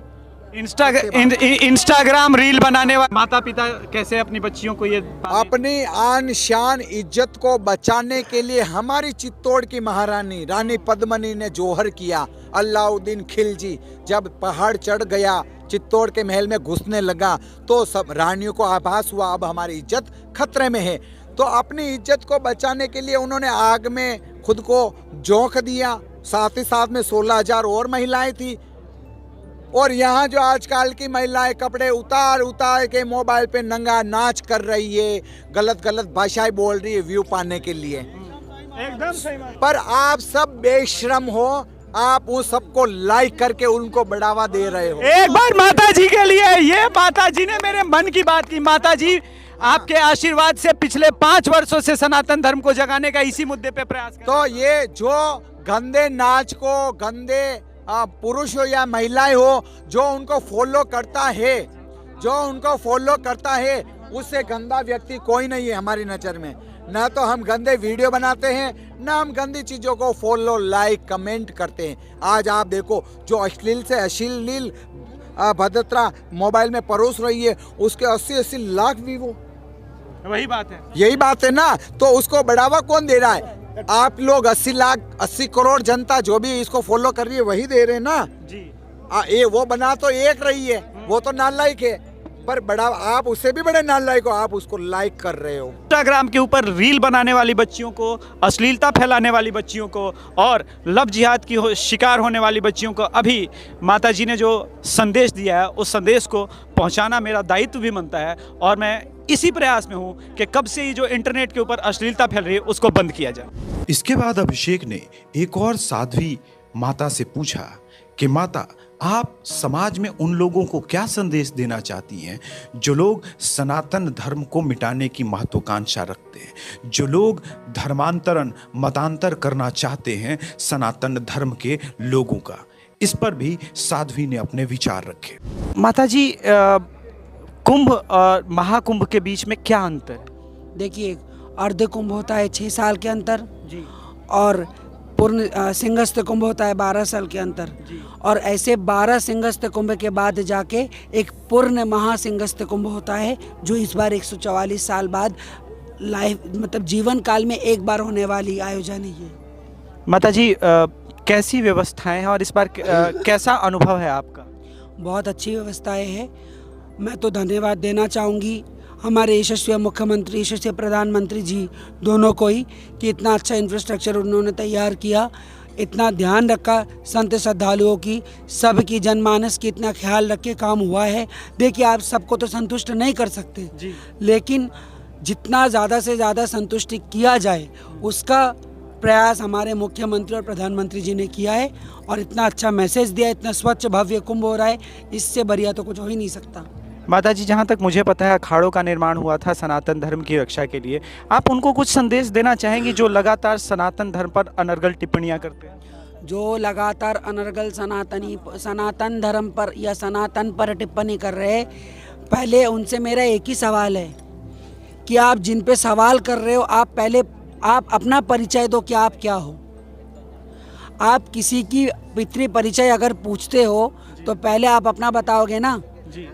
K: इंस्टाग्राम रील बनाने वाले माता पिता कैसे अपनी बच्चियों को ये
G: अपनी आन शान इज्जत को बचाने के लिए हमारी चित्तौड़ की महारानी रानी पद्मिनी ने जोहर किया। अलाउद्दीन खिलजी जब पहाड़ चढ़ गया, चित्तौड़ के महल में घुसने लगा, तो सब रानियों को आभास हुआ अब हमारी इज्जत खतरे में है। तो अपनी इज्जत को बचाने के लिए उन्होंने आग में खुद को झोंक दिया। साथ ही साथ में 16,000 और महिलाएं थी। और यहाँ जो आजकल की महिलाएं कपड़े उतार के मोबाइल पे नंगा नाच कर रही है, गलत भाषाएं बोल रही है व्यू पाने के लिए।
K: एकदम सही बात।
G: पर आप सब बेशरम हो, आप उन सबको लाइक करके उनको बढ़ावा दे रहे हो।
K: एक बार माता जी के लिए ये माता जी ने मेरे मन की बात की। माता जी, आपके आशीर्वाद से पिछले 5 वर्षों से सनातन धर्म को जगाने का इसी मुद्दे पे प्रयास कर।
G: तो ये जो गंदे नाच को, गंदे पुरुष हो या महिलाएं हो, जो उनको फॉलो करता है, उससे गंदा व्यक्ति कोई नहीं है हमारी नजर में। ना तो हम गंदे वीडियो बनाते हैं, ना हम गंदी चीजों को फॉलो, लाइक, कमेंट करते हैं। आज आप देखो, जो अश्लील भद्रता मोबाइल में परोस रही है, उसके 80-80 लाख व्यू।
K: वही बात है,
G: यही बात है ना। तो उसको बढ़ावा कौन दे रहा है? आप लोग 80 करोड़ जनता जो भी इसको फॉलो कर रही है, वही दे रहे हैं ना
K: जी।
G: ये वो बना तो एक रही है, वो तो नालायक है, पर बड़ा आप उससे भी बड़े नालायक हो, आप उसको लाइक कर रहे हो।
K: इंस्टाग्राम के ऊपर रील बनाने वाली बच्चियों को, अश्लीलता फैलाने वाली बच्चियों को और लव जिहाद की शिकार होने वाली बच्चियों को अभी माता जी ने जो संदेश दिया है, उस संदेश को पहुंचाना मेरा दायित्व भी बनता है। और मैं इसी प्रयास में हूं कि कब से ये जो इंटरनेट के ऊपर अश्लीलता फैल रही है, उसको बंद किया जाए।
A: इसके बाद अभिषेक ने एक और साध्वी माता से पूछा कि माता, आप समाज में उन लोगों को क्या संदेश देना चाहती हैं जो लोग सनातन धर्म को मिटाने की महत्वाकांक्षा रखते हैं, जो लोग धर्मांतरण, मतांतर करना चाहते हैं सनातन धर्म के लोगों का। इस पर भी साध्वी ने अपने विचार रखे।
K: माता जी, कुंभ और महाकुंभ के बीच में क्या अंतर है?
H: देखिए, अर्ध कुंभ होता है 6 साल के अंतर
K: जी,
H: और पूर्ण सिंहस्थ कुंभ होता है 12 साल के अंतर
K: जी।
H: और ऐसे 12 सिंहस्थ कुंभ के बाद जाके एक पूर्ण महासिंहस्थ कुंभ होता है, जो इस बार 144 साल बाद मतलब जीवन काल में एक बार होने वाली आयोजन है ये।
K: माता जी, कैसी व्यवस्थाएं हैं और इस बार कैसा अनुभव है आपका?
H: बहुत अच्छी व्यवस्थाएं हैं। मैं तो धन्यवाद देना चाहूँगी हमारे यशस्वी मुख्यमंत्री, यशस्वी प्रधानमंत्री जी दोनों को ही, कि इतना अच्छा इंफ्रास्ट्रक्चर उन्होंने तैयार किया, इतना ध्यान रखा संत श्रद्धालुओं की, सबकी जनमानस की इतना ख्याल रख के काम हुआ है। देखिए, आप सबको तो संतुष्ट नहीं कर सकते
K: जी,
H: लेकिन जितना ज़्यादा से ज़्यादा संतुष्टि किया जाए, उसका प्रयास हमारे मुख्यमंत्री और प्रधानमंत्री जी ने किया है। और इतना अच्छा मैसेज दिया, इतना स्वच्छ भव्य कुंभ हो रहा है, इससे बढ़िया तो कुछ हो ही नहीं सकता।
K: माता जी, जहाँ तक मुझे पता है, अखाड़ों का निर्माण हुआ था सनातन धर्म की रक्षा के लिए। आप उनको कुछ संदेश देना चाहेंगे जो लगातार सनातन धर्म पर अनर्गल टिप्पणियाँ करते हैं?
H: जो लगातार अनर्गल सनातन धर्म पर या सनातन पर टिप्पणी कर रहे हैं, पहले उनसे मेरा एक ही सवाल है कि आप जिन पे सवाल कर रहे हो, आप पहले आप अपना परिचय दो कि आप क्या हो। आप किसी की पितृ परिचय अगर पूछते हो तो पहले आप अपना बताओगे ना।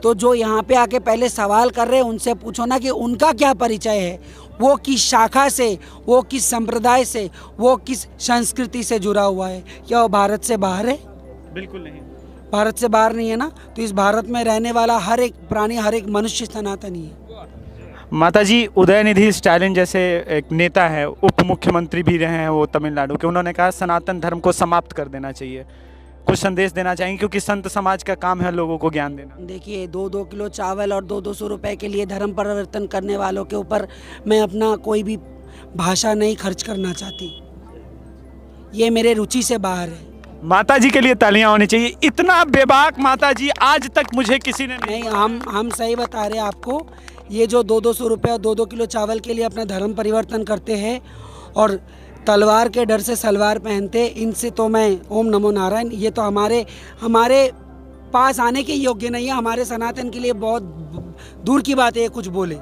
H: तो जो यहाँ पे आके पहले सवाल कर रहे हैं, उनसे पूछो ना कि उनका क्या परिचय है, वो किस शाखा से, वो किस संप्रदाय से, वो किस संस्कृति से जुड़ा हुआ है। क्या वो भारत से बाहर है?
K: बिल्कुल नहीं,
H: भारत से बाहर नहीं है ना। तो इस भारत में रहने वाला हर एक प्राणी, हर एक मनुष्य सनातनी है।
K: माता जी, उदयनिधि स्टालिन जैसे एक नेता है, उप मुख्यमंत्री भी रहे हैं वो तमिलनाडु के, उन्होंने कहा सनातन धर्म को समाप्त कर देना चाहिए। कुछ संदेश देना चाहेंगे, क्योंकि संत समाज का काम है लोगों को ज्ञान देना।
H: देखिए, 2-2 किलो चावल और 200 रुपए के लिए धर्म परिवर्तन करने वालों के ऊपर मैं अपना कोई भी भाषा नहीं खर्च करना चाहती, ये मेरे रुचि से बाहर है।
K: माता जी के लिए तालियां होनी चाहिए। इतना बेबाक माता जी आज तक मुझे किसी ने
H: नहीं। हम सही बता रहे हैं आपको। ये जो 200 रुपये और 2 किलो चावल के लिए अपना धर्म परिवर्तन करते हैं और तलवार के डर से सलवार पहनते, इनसे तो मैं ओम नमो नारायण, ये तो हमारे पास आने के योग्य नहीं है। हमारे सनातन के लिए बहुत दूर की बात है कुछ बोले,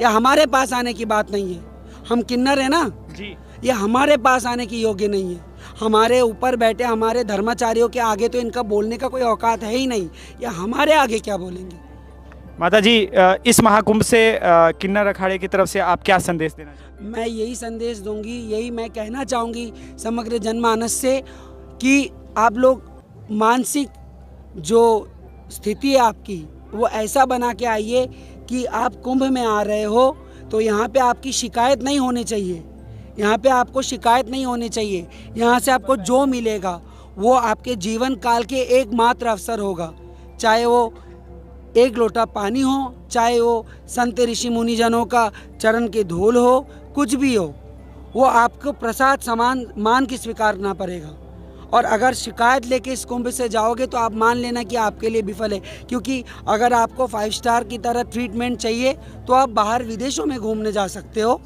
H: या हमारे पास आने की बात नहीं है। हम किन्नर है ना
K: जी,
H: ये हमारे पास आने की योग्य नहीं है। हमारे ऊपर बैठे हमारे धर्माचार्यों के आगे तो इनका बोलने का कोई औकात है ही नहीं, या हमारे आगे क्या बोलेंगे।
K: माता जी, इस महाकुंभ से किन्नर अखाड़े की तरफ से आप क्या संदेश देना चाहते हैं?
H: मैं यही संदेश दूंगी, यही मैं कहना चाहूँगी समग्र जनमानस से कि आप लोग मानसिक जो स्थिति है आपकी, वो ऐसा बना के आइए कि आप कुंभ में आ रहे हो तो यहाँ पे आपकी शिकायत नहीं होनी चाहिए। यहाँ पे आपको शिकायत नहीं होनी चाहिए। यहाँ से आपको जो मिलेगा वो आपके जीवन काल के एकमात्र अवसर होगा, चाहे वो एक लोटा पानी हो, चाहे वो संत ऋषि मुनिजनों का चरण की धूल हो, कुछ भी हो, वो आपको प्रसाद समान मान के स्वीकारना पड़ेगा। और अगर शिकायत लेके इस कुंभ से जाओगे तो आप मान लेना कि आपके लिए विफल है, क्योंकि अगर आपको 5 स्टार की तरह ट्रीटमेंट चाहिए तो आप बाहर विदेशों में घूमने जा सकते हो।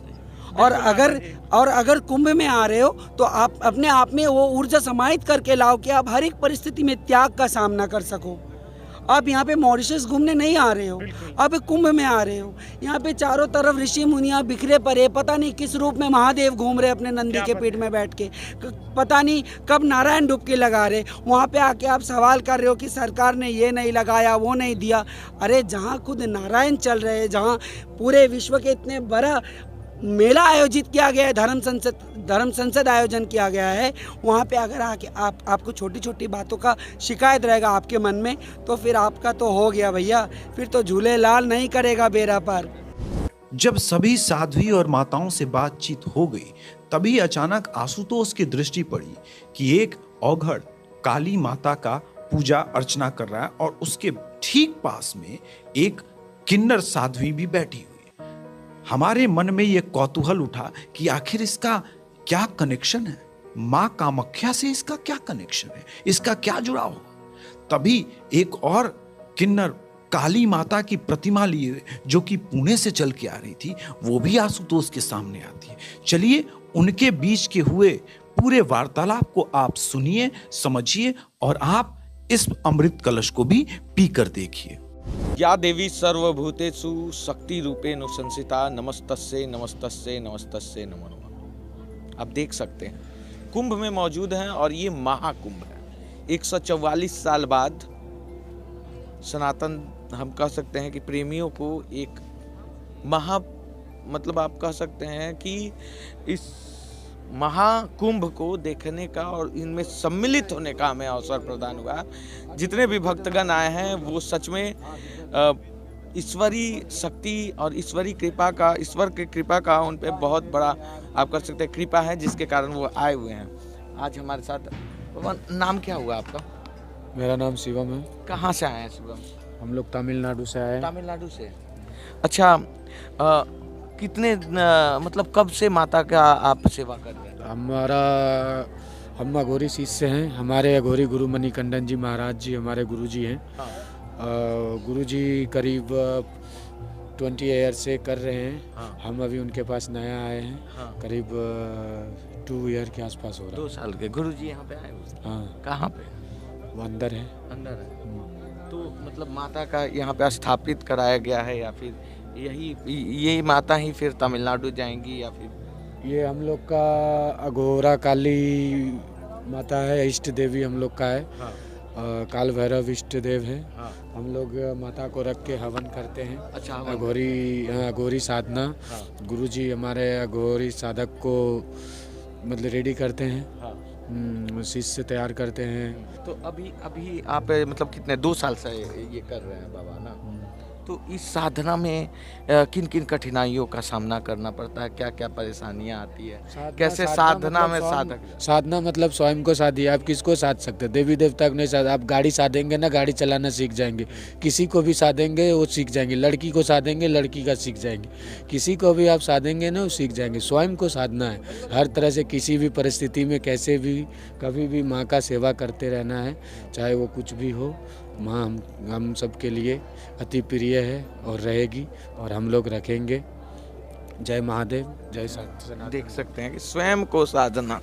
H: और अगर कुंभ में आ रहे हो तो आप अपने आप में वो ऊर्जा समाहित करके लाओ कि आप हर एक परिस्थिति में त्याग का सामना कर सको। आप यहाँ पे मॉरिशस घूमने नहीं आ रहे हो, आप कुंभ में आ रहे हो। यहाँ पे चारों तरफ ऋषि मुनियाँ बिखरे पड़े, पता नहीं किस रूप में महादेव घूम रहे अपने नंदी के पीठ में बैठ के, पता नहीं कब नारायण डुबकी लगा रहे। वहाँ पे आके आप सवाल कर रहे हो कि सरकार ने ये नहीं लगाया, वो नहीं दिया। अरे जहाँ खुद नारायण चल रहे हैं, जहाँ पूरे विश्व के इतने बड़ा मेला आयोजित किया गया है, धर्म संसद आयोजन किया गया है, वहाँ पे अगर आके आपको छोटी छोटी बातों का शिकायत रहेगा आपके मन में, तो फिर आपका तो हो गया भैया, फिर तो झूलेलाल नहीं करेगा बेड़ा पार।
A: जब सभी साध्वी और माताओं से बातचीत हो गई, तभी अचानक आशुतोष की दृष्टि पड़ी कि एक औघड़ काली माता का पूजा अर्चना कर रहा है और उसके ठीक पास में एक किन्नर साध्वी भी बैठी हुई। हमारे मन में यह कौतूहल उठा कि आखिर इसका क्या कनेक्शन है, माँ कामाख्या से इसका क्या कनेक्शन है, इसका क्या जुड़ाव होगा। तभी एक और किन्नर काली माता की प्रतिमा लिए जो कि पुणे से चल के आ रही थी, वो भी आशुतोष के सामने आती है। चलिए उनके बीच के हुए पूरे वार्तालाप को आप सुनिए, समझिए और आप इस अमृत कलश को भी पीकर देखिए।
C: या देवी सर्वभूतेषु शक्ति रूपेण संस्थिता नमस्तस्यै नमस्तस्यै नमस्तस्यै नमो नमः। आप देख सकते हैं कुंभ में मौजूद हैं और ये महाकुंभ है। 144 साल बाद सनातन हम कह सकते हैं कि प्रेमियों को एक मतलब आप कह सकते हैं कि इस महाकुंभ को देखने का और इनमें सम्मिलित होने का हमें अवसर प्रदान हुआ। जितने भी भक्तगण आए हैं वो सच में ईश्वरीय शक्ति और ईश्वरीय कृपा का, ईश्वर की कृपा का उन पे बहुत बड़ा आप कह सकते हैं कृपा है, जिसके कारण वो आए हुए हैं। आज हमारे साथ नाम क्या हुआ आपका?
M: मेरा नाम शिवम है।
C: कहाँ से आए हैं शिवम?
M: हम लोग तमिलनाडु से आए हैं।
C: तमिलनाडु से। अच्छा, कितने मतलब कब से माता का आप सेवा कर रहे हैं?
M: हम अघोरी शिष्य हैं। हमारे अघोरी गुरु मणिकंदन जी महाराज जी हमारे गुरु जी हैं। गुरु जी करीब 20 ईयर से कर रहे हैं। हम अभी उनके पास नया आए हैं। करीब 2 ईयर के आसपास हो रहा है।
C: 2 साल के। गुरु जी यहाँ पे आए हुए?
M: हाँ।
C: कहाँ पे?
M: वो अंदर है।
C: अंदर है। तो मतलब माता का यहाँ पे स्थापित कराया गया है या फिर ये माता ही फिर तमिलनाडु जाएंगी या फिर?
M: ये हम लोग का अघोरा काली माता है, इष्ट देवी हम लोग का है। काल भैरव इष्ट देव है। हम लोग माता को रख के हवन करते हैं।
C: अच्छा,
M: अघोरी साधना। गुरुजी हमारे अघोरी साधक को मतलब रेडी करते हैं, शिष्य तैयार करते हैं।
C: तो अभी आप मतलब कितने 2 साल से ये कर रहे हैं बाबा ना? तो इस साधना में किन किन कठिनाइयों का सामना करना पड़ता है, क्या क्या परेशानियां आती है, कैसे साधना में
M: साधना मतलब स्वयं को साधिए। आप किसको साध सकते हैं? देवी देवता को नहीं साध। आप गाड़ी साधेंगे ना, गाड़ी चलाना सीख जाएंगे। किसी को भी साधेंगे वो सीख जाएंगे। लड़की को साधेंगे, लड़की का सीख जाएंगे। किसी को भी आप साधेंगे ना वो सीख जाएंगे। स्वयं को साधना है हर तरह से, किसी भी परिस्थिति में, कैसे भी, कभी भी माँ का सेवा करते रहना है, चाहे वो कुछ भी हो। माँ हम सब के लिए अति प्रिय है और रहेगी और हम लोग रखेंगे। जय महादेव, जय सनातन।
C: देख सकते हैं कि स्वयं को साधना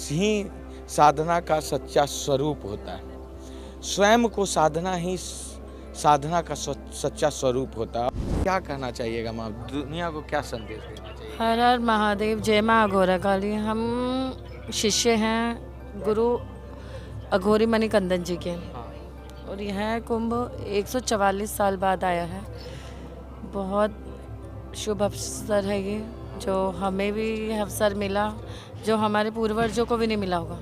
C: ही साधना का सच्चा स्वरूप होता है। स्वयं को साधना ही साधना का सच्चा स्वरूप होता है। क्या कहना चाहिएगा माँ, दुनिया को क्या संदेश देना चाहिए?
N: हर हर महादेव, जय माँ अघोरा काली। हम शिष्य हैं गुरु अघोरी मणिकंदन जी के और यह कुंभ 144 साल बाद आया है। बहुत शुभ अवसर है ये, जो हमें भी अवसर मिला, जो हमारे पूर्वजों को भी नहीं मिला होगा।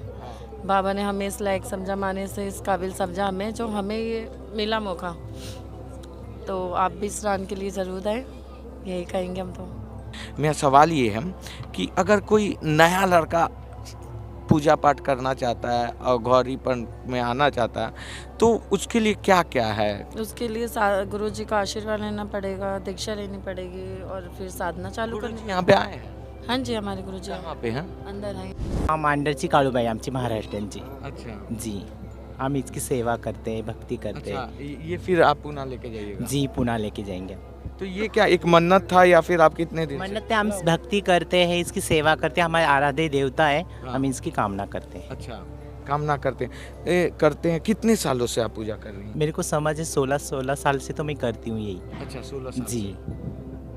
N: बाबा ने हमें इस लायक समझा, माने से इस काबिल समझा हमें, जो हमें ये मिला मौका। तो आप भी स्नान के लिए ज़रूर आए, यही कहेंगे हम तो।
C: मेरा सवाल ये है कि अगर कोई नया लड़का पूजा पाठ करना चाहता है और गौरीपन में आना चाहता है, तो उसके लिए क्या क्या है?
N: उसके लिए गुरु जी का आशीर्वाद लेना पड़ेगा, दीक्षा लेनी पड़ेगी और फिर साधना चालू करनी।
C: यहाँ पे आए हैं?
N: हाँ जी, हमारे गुरु जी
C: कहाँ पे हैं?
N: अंदर है।
O: हम अंडरची काळूबाई आमची महाराष्ट्रांची
C: अच्छा
O: जी हम इसकी सेवा करते हैं भक्ति करते हैं
C: अच्छा, ये फिर आप पुणे लेके जाइएगा?
O: जी पुणे लेके जाएंगे।
C: तो ये क्या एक मन्नत था या फिर आप कितने दिन से?
O: मन्नत है, हम भक्ति करते हैं, इसकी सेवा करते हैं, हमारे आराध्य देवता है, हम इसकी कामना करते हैं।
C: अच्छा, कामना करते हैं। कितने सालों से आप पूजा कर रही हैं?
O: मेरे को समझ है 16 साल से तो मैं करती हूँ यही।
C: अच्छा, 16 साल
O: जी
C: से।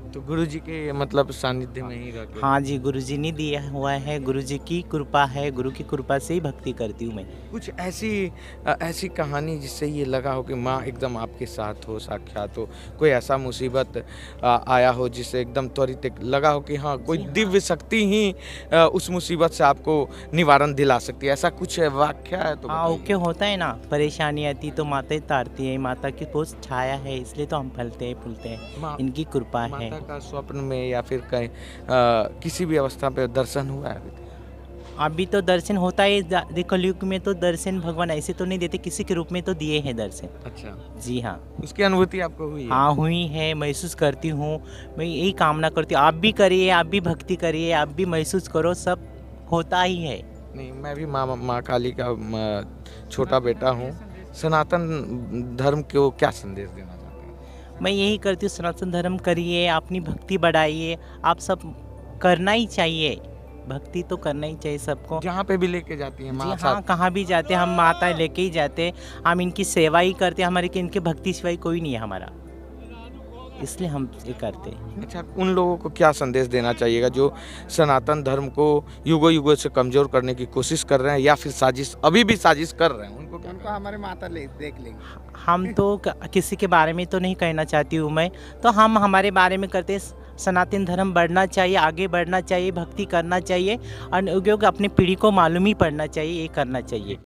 C: तो गुरुजी के मतलब सानिध्य में ही रहते?
O: हाँ जी, गुरुजी ने दिया हुआ है, गुरुजी की कृपा है, गुरु की कृपा से ही भक्ति करती हूँ मैं।
C: कुछ ऐसी कहानी जिससे ये लगा हो कि माँ एकदम आपके साथ हो, साक्षात हो, कोई ऐसा मुसीबत आया हो जिससे एकदम त्वरित लगा हो कि हाँ कोई दिव्य शक्ति ही उस मुसीबत से आपको निवारण दिला सकती है, ऐसा कुछ वाक्य है तो
O: हाँ ओके होता है ना, परेशानी आती तो माता ही तारती है, माता की पोस्ट छाया है इसलिए तो हम फलते हैं फूलते हैं, इनकी कृपा है।
C: माता का स्वप्न में या फिर कहीं किसी भी अवस्था पे दर्शन हुआ है?
O: अभी तो दर्शन होता है, देखो कलयुग में तो दर्शन भगवान ऐसे तो नहीं देते, किसी के रूप में तो दिए हैं दर्शन।
C: अच्छा
O: जी हाँ,
C: उसकी अनुभूति आपको हुई है?
O: हाँ हुई है, महसूस करती हूँ, मैं यही कामना करती हूँ आप भी करिए, आप भी भक्ति करिए, आप भी महसूस करो, सब होता ही है।
C: नहीं, मैं भी माँ काली का छोटा बेटा हूँ। सनातन धर्म को क्या संदेश देना चाहते हैं?
O: मैं यही करती हूँ, सनातन धर्म करिए, अपनी भक्ति बढ़ाइए, आप सब करना ही चाहिए, भक्ति तो करना ही चाहिए सबको।
C: जहाँ पे भी लेके जाती हैं माँ?
O: हाँ, कहाँ भी जाते हम माता लेके ही जाते, हम इनकी सेवा ही करते, हमारे की इनके भक्ति सिवाय कोई नहीं है हमारा, इसलिए हम ये करते हैं।
C: अच्छा, उन लोगों को क्या संदेश देना चाहिएगा जो सनातन धर्म को युगों युगों से कमजोर करने की कोशिश कर रहे हैं या फिर अभी भी साजिश कर रहे हैं? उनको
O: हमारे माता देख लेंगे। हम तो किसी के बारे में तो नहीं कहना चाहती हूँ मैं, तो हम हमारे बारे में करते, सनातन धर्म बढ़ना चाहिए, आगे बढ़ना चाहिए, भक्ति करना चाहिए और अपनी पीढ़ी को मालूम ही पड़ना चाहिए, ये करना चाहिए।